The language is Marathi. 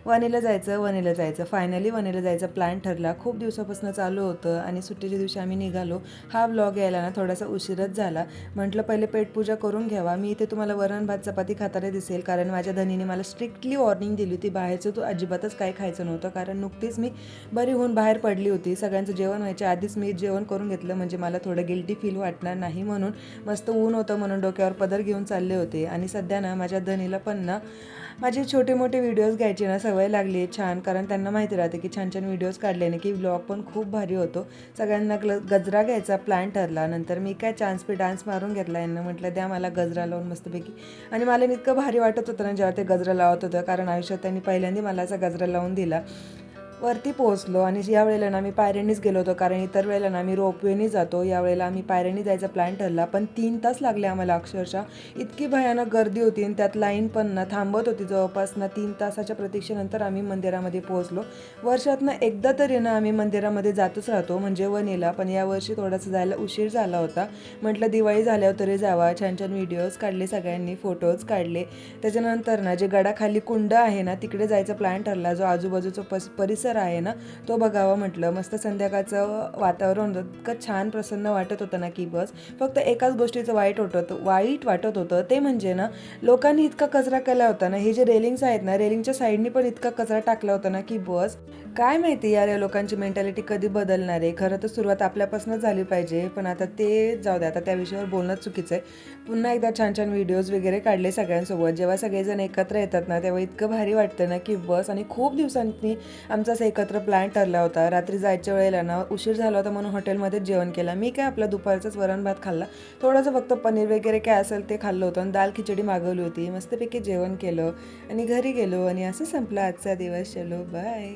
वणीला जायचं फायनली वणीला जायचं प्लॅन ठरला. खूप दिवसापासून चालू होतं आणि सुट्टीच्या दिवशी आम्ही निघालो. हा व्लॉग यायला ना थोडासा उशीरच झाला. म्हटलं पहिले पेटपूजा करून घ्यावा. मी इथे तुम्हाला वरण भात चपाती खाताना दिसेल, कारण माझ्या धनीने मला स्ट्रिक्टली वॉर्निंग दिली होती बाहेरचं तू अजिबातच काही खायचं नव्हतं, कारण नुकतीच मी बरी होऊन बाहेर पडली होती. सगळ्यांचं जेवण व्हायच्या आधीच मी जेवण करून घेतलं, म्हणजे मला थोडं गिल्टी फील वाटणार नाही म्हणून. मस्त ऊन होतं म्हणून डोक्यावर पदर घेऊन चालले होते. आणि सध्या ना माझ्या धनीला पण ना माझे छोटे मोठे व्हिडिओज घ्यायची ना सवय लागली आहे छान, कारण त्यांना माहिती राहते की छान छान व्हिडिओज काढल्याने की व्लॉग पण खूप भारी होतो. सगळ्यांना गजरा घ्यायचा प्लॅन ठरला. नंतर मी काय चान्स पे डान्स मारून घेतला. यांना म्हटलं द्या मला गजरा लावून मस्तपैकी. आणि मला इतकं भारी वाटत होतं ना जेव्हा ते गजरा लावत होतं, कारण आयुष्यात त्यांनी पहिल्यांदा मला असा गजरा लावून दिला. वरती पोहोचलो आणि या वेळेला ना मी पायऱ्यांनीच गेलो होतो, कारण इतर वेळेला ना मी रोपवेनी जातो. यावेळेला आम्ही पायऱ्यांनी जायचा प्लॅन ठरला, पण 3 तास लागले आम्हाला अक्षरशः. इतकी भयानक गर्दी होती आणि त्यात लाईन पण ना थांबत होती. जवळपास ना 3 तासाच्या प्रतीक्षेनंतर आम्ही मंदिरामध्ये पोहोचलो. वर्षातनं एकदा तरी ना आम्ही मंदिरामध्ये जातच राहतो, म्हणजे वणीला. पण यावर्षी थोडासा जायला उशीर झाला होता. म्हटलं दिवाळी झाल्यावर तरी जावा. छान छान व्हिडिओज काढले, सगळ्यांनी फोटोज काढले. त्याच्यानंतर ना जे गडाखाली कुंड आहे ना तिकडे जायचा प्लॅन ठरला. जो आजूबाजूचा परिसर आहे ना तो बघावा म्हटलं. मस्त संध्याकाळचं वातावरण इतकं छान प्रसन्न वाटत होतं ना की बस. फक्त एकाच गोष्टीचं वाईट वाटत होतं, ते म्हणजे ना लोकांनी इतका कचरा केला होता ना. हे जे रेलिंग्स आहेत ना, रेलिंगच्या साईडनी पण इतका कचरा टाकला होता ना की बस. काय माहिती यार या लोकांची मेंटॅलिटी कधी बदलणार आहे. खरं तर सुरुवात आपल्यापासूनच झाली पाहिजे, पण आता ते जाऊ दे, आता त्या विषयावर बोलणं चुकीचं आहे. पुन्हा एकदा छान छान व्हिडिओज वगैरे काढले सगळ्यांसोबत. जेव्हा सगळेजण एकत्र येतात ना तेव्हा इतकं भारी वाटतं ना की बस. आणि खूप दिवसांनी आमचा असं एकत्र प्लॅन ठरला होता. रात्री जायच्या वेळेला ना उशीर झाला होता म्हणून हॉटेलमध्येच जेवण केलं. मी काय आपला दुपारचाच वरण भात खाल्ला. थोडंसं फक्त पनीर वगैरे काय असेल ते खाल्लं होतं आणि दाल खिचडी मागवली होती. मस्तपैकी जेवण केलं आणि घरी गेलो आणि असं संपला आजचा दिवस. चलो बाय.